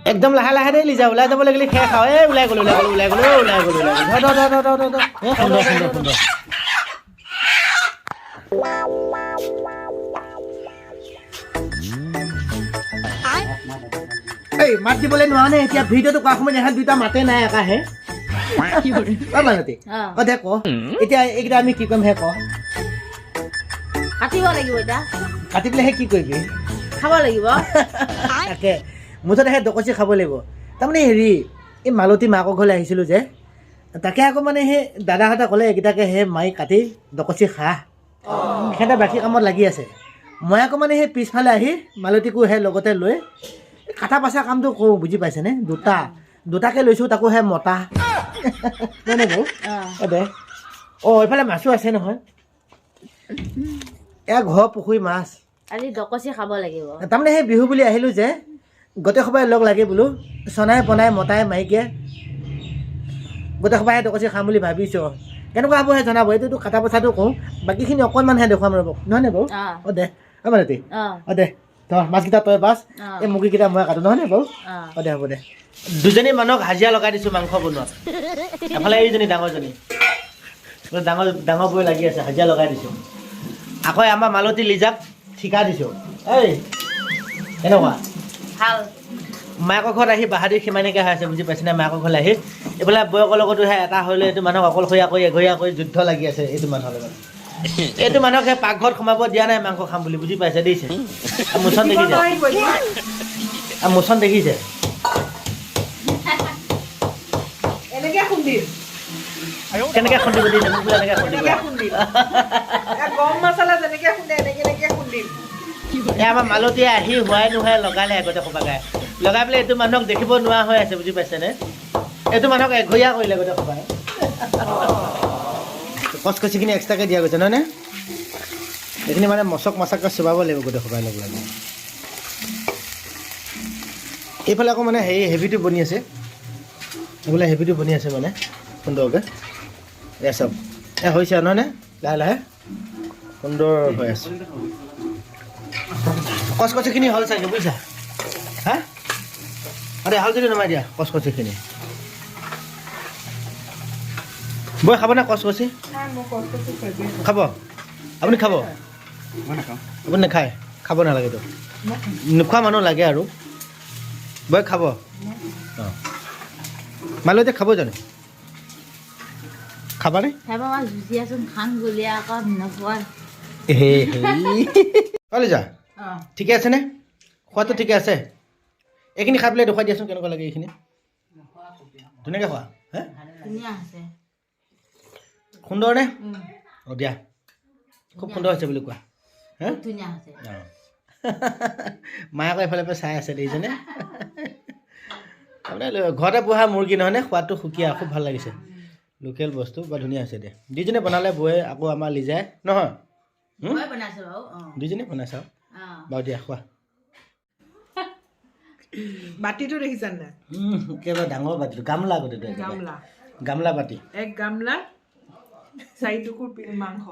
একদম লাহে লাহে দেই লিজা ওলাই যাব লাগিলে খেৰ খাওঁ এই ওলাই গ'লো ধৰ সুন্দৰ এই মাত দিবলৈ নোৱাৰা নে এতিয়া ভিডিঅ'টো কৰা সময়ত এহাত দুটা মাতে নাই একাহে মানতি দে ক এতিয়া এইকেইটা আমি কি কৰিম হে ক কাটিব লাগিব এতিয়া কাটি পেলাইহে কি কৰিবি খাব লাগিব তাকে মুঠতে সেই ডকচি খাব লাগিব তাৰমানে হেৰি এই মালতী মাকৰ ঘৰলৈ আহিছিলোঁ যে তাকে আকৌ মানে সেই দাদাহঁতে ক'লে এইকেইটাকে সেই মাৰি কাটি ডকচি খা সিহঁতে বাকী কামত লাগি আছে মই আকৌ মানে সেই পিছফালে আহি মালতীকো সেই লগতে লৈ কাটা পাচা কামটো কৰোঁ বুজি পাইছেনে দুটাকে লৈছোঁ তাকো সেই মতা মানে বৌ দে এইফালে মাছো আছে নহয় এয়া ঘৰ পুখুৰী মাছ আজি ডকচি খাব লাগিব তাৰমানে সেই বিহু বুলি আহিলোঁ যে গোটেই সবাই লগ লাগে বোলো চনাই বনাই মতাই মাইকীয়ে গোটেই সবাই ডকচি খাম বুলি ভাবিছোঁ কেনেকুৱা হ'ব সেই জনাব এইটোতো কাটা পচাটো কওঁ বাকীখিনি অকণমানহে দেখুৱাম ৰ'ব নহয় নে বাৰু দে মালতী দে তই মাছকেইটা তই বাছ এই মুৰ্গীকেইটা মই কাটো নহয় নে বাৰু দে হ'ব দে দুজনী মানুহক হাজিৰা লগাই দিছোঁ মাংস বনোৱাত এফালে এইজনী ডাঙৰজনী ডাঙৰ বৈ লাগি আছে হাজিৰা লগাই দিছোঁ আকৌ আমাৰ মালতী লিজাক ঠিকা দিছোঁ এই কেনেকুৱা ভাল মাকৰ ঘৰত আহি বাহাদুৰ সিমানেকৈ হৈ আছে বুজি পাইছেনে মাকৰ ঘৰলৈ আহি এইফালে বয়সৰ লগতো এটা হ'লে এইটো মানুহক অকলশৰীয়া কৰি এঘৰীয়া কৰি যুদ্ধ লাগি আছে এইটো মানুহৰ লগত এইটো মানুহক সেই পাকঘৰত সোমাব দিয়া নাই মাংস খাম বুলি বুজি পাইছে দেখিছে মোচন দেখিছে মোচন দেখিছে এনেকে খুন্দিম কেনেকৈ খুন্দিব দিছে মোক বোলে এনেকৈ খুন্দিব গৰম মছলা যেনেকে খুন্দে এনেকে খুন্দিম এই আমাৰ মালতীয়ে আহি হোৱাই নোহোৱাই লগালে আগতে সবাই লগাই পেলাই এইটো মানুহক দেখিব নোৱাৰা হৈ আছে বুজি পাইছেনে এইটো মানুহক এঘৰীয়া কৰিলে গোটেই সবাই কচকচিখিনি এক্সট্ৰাকৈ দিয়া গৈছে নহয়নে এইখিনি মানে মাছাকৈ চুবাব লাগিব গোটেই সবাই লগ লাগি এইফালে আকৌ মানে হেৰি হেভিটো বনি আছে এইফালে হেভিটো বনি আছে মানে সুন্দৰকৈ এয়া চব হৈছে নহয়নে লাহে লাহে সুন্দৰ হৈ আছে কচকচিখিনি হ'ল চাগে বুজিছা হা হালধিটো নমাই দিয়া কচকচিখিনি বৈ খাবনে কচকচি খাব আপুনি খাব আপুনি নাখায় খাব নালাগেতো নোখোৱা মানুহ লাগে আৰু বৈ খাব অঁ মালতীয়ে খাব জানো খাবানে যা ঠিকে আছেনে খোৱাটো ঠিকে আছে এইখিনি খাই পেলাই দেখুৱাই দিয়াচোন কেনেকুৱা লাগে এইখিনি ধুনীয়াকৈ খোৱা হে সুন্দৰ নে অঁ দিয়া খুব সুন্দৰ হৈছে বুলি কোৱা হে অঁ মায়ে আকৌ এফালে পৰা চাই আছে দেখিছেনে তাৰমানে ঘৰতে পোহা মুৰ্গী নহয়নে সোৱাদটো সুকীয়া খুব ভাল লাগিছে লোকেল বস্তু বৰ ধুনীয়া হৈছে দে দুইজনে বনালে বৌয়ে আকৌ আমাৰ লিজাই নহয় দুইজনে বনাইছে বাৰু দিয়া খোৱা বাতিটো দেখিছানে নাই একেবাৰে ডাঙৰ বাতিটো গামলা গোটেইটো গামলা বাতি এক গামলা 4 টুকুৰ মাংস